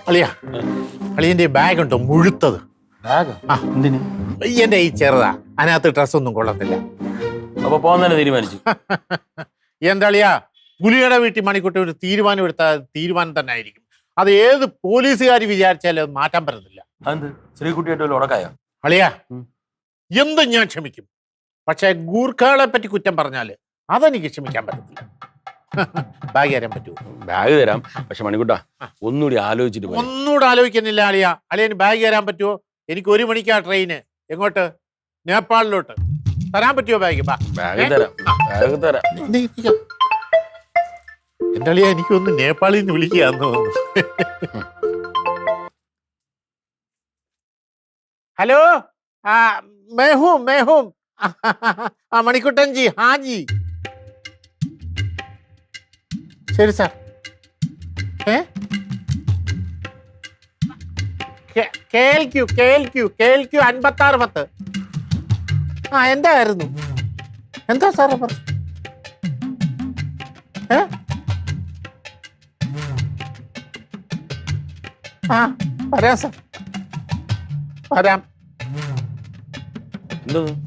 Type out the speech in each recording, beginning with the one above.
അളിയ അളിയന്റെ ബാഗ് ഉണ്ടോ മുഴുത്തത്? എന്തിന്? എന്റെ ഈ ചെറുതാ, അതിനകത്ത് ഡ്രസ്സൊന്നും കൊള്ളത്തില്ല. അപ്പൊ പോന്നെ തീരുമാനിച്ചു. എന്താ അളിയ, പുലിയുടെ വീട്ടിൽ മണിക്കൂട്ടി ഒരു തീരുമാനം എടുത്താൽ തീരുമാനം തന്നെ ആയിരിക്കും. അത് ഏത് പോലീസുകാർ വിചാരിച്ചാലും അത് മാറ്റാൻ പറ്റത്തില്ല. ശ്രീകുട്ടിയായിട്ട് ഉടക്കായോ? അളിയ എന്തും ഞാൻ ക്ഷമിക്കും, പക്ഷെ ഗൂർഖകളെ പറ്റി കുറ്റം പറഞ്ഞാല് അതെനിക്ക് ക്ഷമിക്കാൻ പറ്റത്തില്ല. ബാഗ് തരാൻ പറ്റുമോ? ബാഗ് തരാം, പക്ഷെ മണിക്കൂട്ടാ ഒന്നുകൂടി ആലോചിച്ചിട്ട് പോയി. ഒന്നുകൂടെ ആലോചിക്കുന്നില്ല അളിയ. അളിയന് ബാഗ് തരാൻ പറ്റുമോ? എനിക്ക് 1 മണിക്കാ ട്രെയിന്. എങ്ങോട്ട്? നേപ്പാളിലോട്ട്. തരാൻ പറ്റുമോ ബാഗ്? ബാഗ് തരാം, ബാഗ് തരാം. എന്റെ അളിയ എനിക്കൊന്ന് നേപ്പാളിൽ നിന്ന് വിളിക്കാന്ന് തോന്നുന്നു. ഹലോ, മേഹൂം മണിക്കുട്ടൻ ജി. ഹാജി, ശരി സാർ. കേൾക്കൂ 5610. എന്തായിരുന്നു? എന്താ സാറേ പറഞ്ഞു? വരാം സാർ, വരാം.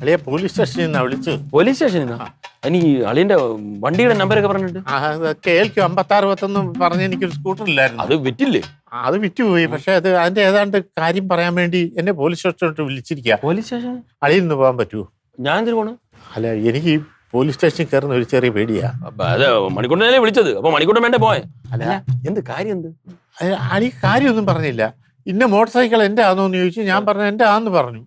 അളിയ പോലീസ് സ്റ്റേഷനിൽ നിന്നാ വിളിച്ചത്. പോലീസ് സ്റ്റേഷനിൽ നിന്നാ? ഇനി അളിയന്റെ വണ്ടിയുടെ നമ്പരൊക്കെ പറഞ്ഞിട്ട്? കേൾക്കൂ 5610 പറഞ്ഞ് എനിക്കൊരു സ്കൂട്ടർ ഇല്ലായിരുന്നു. അത് വിറ്റില്ലേ? അത് വിറ്റുപോയി. പക്ഷെ അത് അതിന്റെ ഏതാണ്ട് കാര്യം പറയാൻ വേണ്ടി എന്നെ പോലീസ് സ്റ്റേഷനിലോട്ട് വിളിച്ചിരിക്കുക. Police station? അളിയിൽ നിന്ന് പോകാൻ പറ്റുമോ? ഞാൻ എന്തിനു പോണു? അല്ല, എനിക്ക് പോലീസ് സ്റ്റേഷനിൽ കയറുന്ന ഒരു ചെറിയ പേടിയാ. അത് മണിക്കൂട്ടനല്ലേ വിളിച്ചത്, അപ്പൊ മണിക്കൂട്ടൻ വേണ്ടേ പോയെ? അല്ല, എന്ത് കാര്യം? എന്ത് അളി കാര്യമൊന്നും പറഞ്ഞില്ല. ഇന്ന മോട്ടോർ സൈക്കിൾ എന്റെ ആണോന്ന് ചോദിച്ചു. ഞാൻ പറഞ്ഞു എന്റെ ആന്ന് പറഞ്ഞു.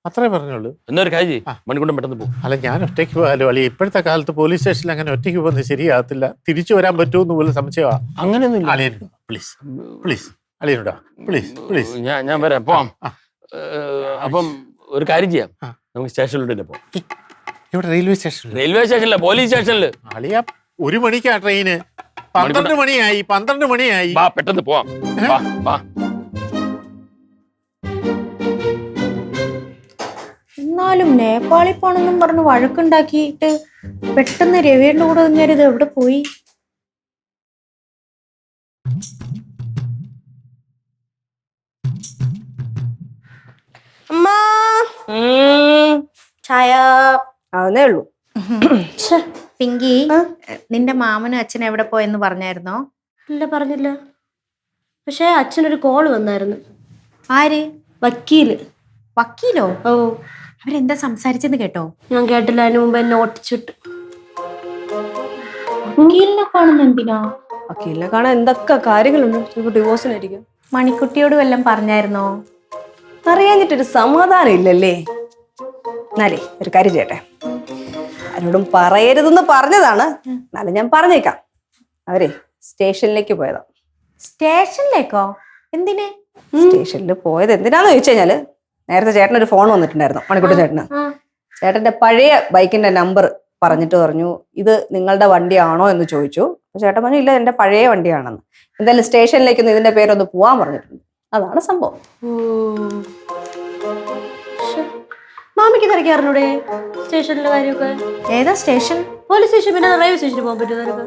അത്രേ പറഞ്ഞുള്ളൂ. എന്നൊരു കാര്യം മണിക്കൂട്ടൻ പെട്ടെന്ന് പോകും. അല്ല, ഞാൻ ഒറ്റയ്ക്ക് പോകാലോ അളി. ഇപ്പോഴത്തെ കാലത്ത് പോലീസ് സ്റ്റേഷനിൽ അങ്ങനെ ഒറ്റയ്ക്ക് പോകുന്നത് ശരിയാകത്തില്ല. തിരിച്ചു വരാൻ പറ്റുമെന്ന് പോലും സംശയമാ. അങ്ങനെയൊന്നും അളിയനുണ്ടോ? പ്ലീസ് പ്ലീസ് അളിയനുണ്ടോ? Please please. ഞാൻ വരാം, പോവാം. അപ്പം ഒരു കാര്യം ചെയ്യാം, നമുക്ക് സ്റ്റേഷനിലോട്ട് തന്നെ പോവാം. ഇവിടെ റെയിൽവേ സ്റ്റേഷൻ? റെയിൽവേ സ്റ്റേഷനില്ല, പോലീസ് സ്റ്റേഷനില്. അളിയ 1 മണിക്കാ ട്രെയിന്. 12 മണിയായി. വാ, പെട്ടെന്ന് പോവാം. വാ. എന്നാലും നേപ്പാളിൽ പോണെന്നും പറഞ്ഞ് വഴക്കുണ്ടാക്കിയിട്ട് പെട്ടെന്ന് രവിയുടെ കൂടെ ഇങ്ങേരത് എവിടെ പോയി? അമ്മ ചായ ആവുന്നേ ഉള്ളൂ. പിങ്കി, നിന്റെ മാമനും അച്ഛനും എവിടെ പോയെന്ന് പറഞ്ഞായിരുന്നോ? ഇല്ല, പറഞ്ഞില്ല. പക്ഷെ അച്ഛനൊരു കോള് വന്നായിരുന്നു. ആര്? വക്കീല്. വക്കീലോ? ഓ, അവരെന്താ സംസാരിച്ചെന്ന് കേട്ടോ? ഞാൻ കേട്ടില്ല. അതിന് മുമ്പ് എന്നെ ഓട്ടിച്ചിട്ട്. വക്കീലിനെ കാണുന്ന എന്തിനാ? വക്കീലിനെ കാണാൻ എന്തൊക്കെ കാര്യങ്ങളുണ്ട്. ചിലപ്പോൾ ഡിവോഴ്സിനായിരിക്കും. മണിക്കുട്ടിയോട് വല്ലതും പറഞ്ഞായിരുന്നോ? അറിയാഞ്ഞിട്ടൊരു സമാധാനം ഇല്ലല്ലേ. എന്നാലേ ഒരു കാര്യം ചെയ്യട്ടെ, ആരോടും പറയരുതെന്ന് പറഞ്ഞതാണ്. എന്നാലും ഞാൻ പറഞ്ഞേക്കാം. അവരെ സ്റ്റേഷനിലേക്ക് പോയതാ. സ്റ്റേഷനിലേക്കോ? എന്തിന്? സ്റ്റേഷനിൽ പോയത് എന്തിനാന്ന് ചോദിച്ചു കഴിഞ്ഞാല്, നേരത്തെ ചേട്ടനൊരു ഫോൺ വന്നിട്ടുണ്ടായിരുന്നു, മണിക്കൂട്ടൻ ചേട്ടന്. ചേട്ടന്റെ പഴയ ബൈക്കിന്റെ നമ്പർ പറഞ്ഞിട്ട് പറഞ്ഞു, ഇത് നിങ്ങളുടെ വണ്ടിയാണോ എന്ന് ചോദിച്ചു. ചേട്ടൻ പറഞ്ഞു ഇല്ല, എന്റെ പഴയ വണ്ടിയാണെന്ന്. എന്തായാലും സ്റ്റേഷനിലേക്ക് ഇതിന്റെ പേരൊന്ന് പോവാൻ പറഞ്ഞിട്ടുണ്ട്. അതാണ് സംഭവം. മാമിക്ക് തിരക്കാറിനൂടെ സ്റ്റേഷനിലെ കാര്യമൊക്കെ? ഏതാ സ്റ്റേഷൻ? Police station. പിന്നെ റെയിൽവേ സ്റ്റേഷനിൽ പോകാൻ പറ്റുന്നവരൊക്കെ?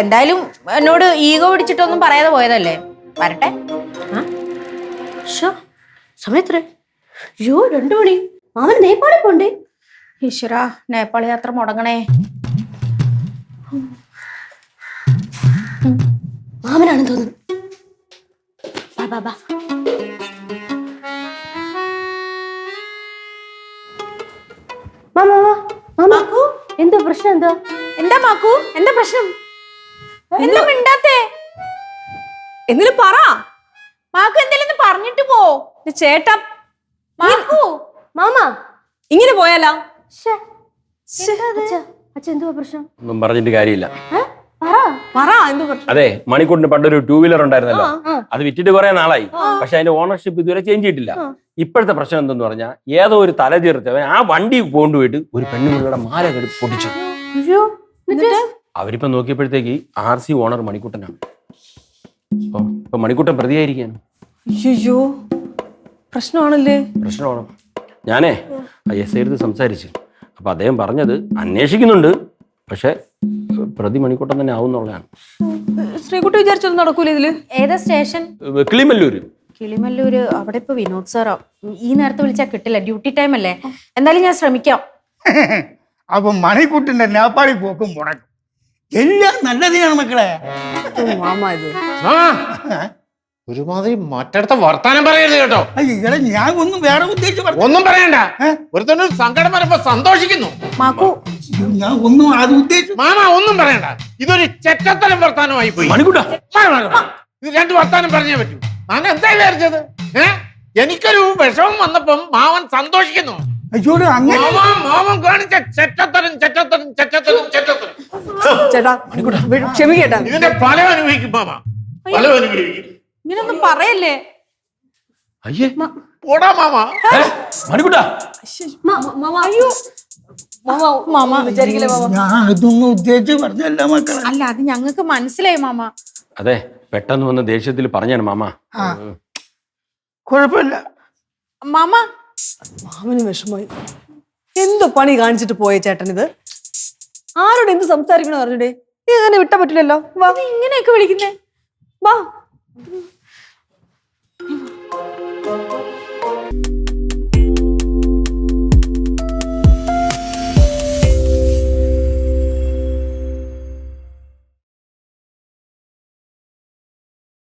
എന്തായാലും എന്നോട് ഈഗോ പിടിച്ചിട്ടൊന്നും പറയാതെ പോയതല്ലേ. വരട്ടെ. സമയത്ര? അയ്യോ, 2 മണി. മാമന് നേപ്പാളിൽ പോണ്ടേ? ഈശ്വരാ, നേപ്പാൾ യാത്ര മുടങ്ങണേ. മാമനാണെന്ന് തോന്നുന്നു. എന്തോ പ്രശ്നം? എന്താ മാക്കു? എന്താ പ്രശ്നം? എന്താ മിണ്ടാത്തേ? എന്തിനും പറ. മാക്കു എന്തെങ്കിലും പറഞ്ഞിട്ട് പോ. ചേട്ടാ, മാക്കു, മാമ ഇങ്ങനെ പോയാലോ? അച്ഛൻ എന്തുവാ പ്രശ്നം? ഒന്നും പറഞ്ഞിട്ട് കാര്യമില്ല. അതെ, മണിക്കൂറിന് പണ്ടൊരു 2 വീലർ ഉണ്ടായിരുന്നല്ലോ, അത് വിറ്റിട്ട് കുറെ നാളായി. പക്ഷെ അതിന്റെ ഓണർഷിപ്പ് ഇതുവരെ ചേഞ്ച് ചെയ്തിട്ടില്ല. ഇപ്പോഴത്തെ പ്രശ്നം എന്തെന്ന് പറഞ്ഞാൽ, ഏതോ ഒരു തലചീർത്തവൻ ആ വണ്ടി കൊണ്ടുപോയിട്ട് ഒരു പെണ്ണുമുള്ളിയുടെ മാല കെടുത്ത് പൊട്ടിച്ചു. അവരിപ്പോ നോക്കിയപ്പോഴത്തേക്ക് RC ഓണർ മണിക്കൂട്ടനാണ്. ഇപ്പൊ മണിക്കൂട്ടൻ പ്രതിയായിരിക്കാണ്. അയ്യോ, പ്രശ്നമാണല്ലേ? പ്രശ്നമാണ്. ഞാനേ SI എടുത്ത് സംസാരിച്ചു. അപ്പൊ അദ്ദേഹം പറഞ്ഞത് അന്വേഷിക്കുന്നുണ്ട്, പക്ഷെ പ്രതി മണിക്കൂട്ടം തന്നെ ആവുന്നുള്ളതാണ്. ശ്രീകുട്ടി വിചാരിച്ചൊന്നും നടക്കൂല ഇതില്. ഏതാ സ്റ്റേഷൻ? കിളിമല്ലൂര്. കിളിമല്ലൂര്. അവിടെ ഇപ്പൊ വിനോദ് സാറാ. ഈ നേരത്തെ വിളിച്ചാൽ കിട്ടില്ല, ഡ്യൂട്ടി ടൈം അല്ലേ. എന്തായാലും ഞാൻ ശ്രമിക്കാം. അപ്പൊ മണിക്കുട്ടിന്റെ നേപ്പാളി പോക്കും മുടക്കും. എല്ലാം നല്ലതിനാണ് മക്കളെ. മാമ ഇത് ആ ഒരുമാതിരി മറ്റടുത്ത വർത്താനം പറയരുത് കേട്ടോ. ഇവിടെ ഞാൻ ഒന്നും വേറെ ഉദ്ദേശിച്ച് ഒന്നും പറയണ്ട. ഒരുത്തന്നെ സങ്കടം വരുമ്പോ സന്തോഷിക്കുന്നു. മാക്കു, ഞാൻ ഒന്നും അത് ഉദ്ദേശിച്ചു. മാമ ഒന്നും പറയണ്ട. ഇതൊരു ചെറ്റത്തരം വർത്താനമായി പോയി. മണിക്കൂട്ട ഇത് രണ്ട് വർത്താനം പറഞ്ഞേ പറ്റൂ. മാമൻ എന്താ വിചാരിച്ചത്? എനിക്കൊരു വിഷമം വന്നപ്പം മാവൻ സന്തോഷിക്കുന്നു. അയ്യോട് അങ്ങനെ മാമൻ കാണിച്ച ചെറ്റത്തരം ചെറ്റത്തരം ചെറ്റത്തരം ചെറ്റത്തരം. ചേട്ടാ ക്ഷമിക്കേട്ടാ. ഇതിന്റെ ഫലം അനുഭവിക്കും മാമ, ഫലം അനുഭവിക്കും. ഇങ്ങനൊന്നും പറയല്ലേ. അയ്യേ പോടാ മാമ. മണിക്കൂട്ട മാമ വിചാരിക്കില്ലേ മാമ? ഞാൻ ഇതൊന്നും ഉദ്ദേശിച്ച് പറഞ്ഞല്ല മക്കളെ. അല്ല, അത് ഞങ്ങൾക്ക് മനസ്സിലായി മാമ. അതെ, പെട്ടെന്ന് വന്ന ദേഷ്യത്തിൽ പറഞ്ഞാണ് മാമ. കുഴപ്പമില്ല മാമ. മാമന് വിഷമായി. എന്ത് പണി കാണിച്ചിട്ട് പോയ ചേട്ടൻ ഇത്? ആരോട് എന്ത് സംസാരിക്കണോ പറഞ്ഞിട്ടേ? നീ അങ്ങനെ വിട്ടാ പറ്റില്ലല്ലോ. വാ, ഇങ്ങനെയൊക്കെ വിളിക്കുന്നേ. വാ.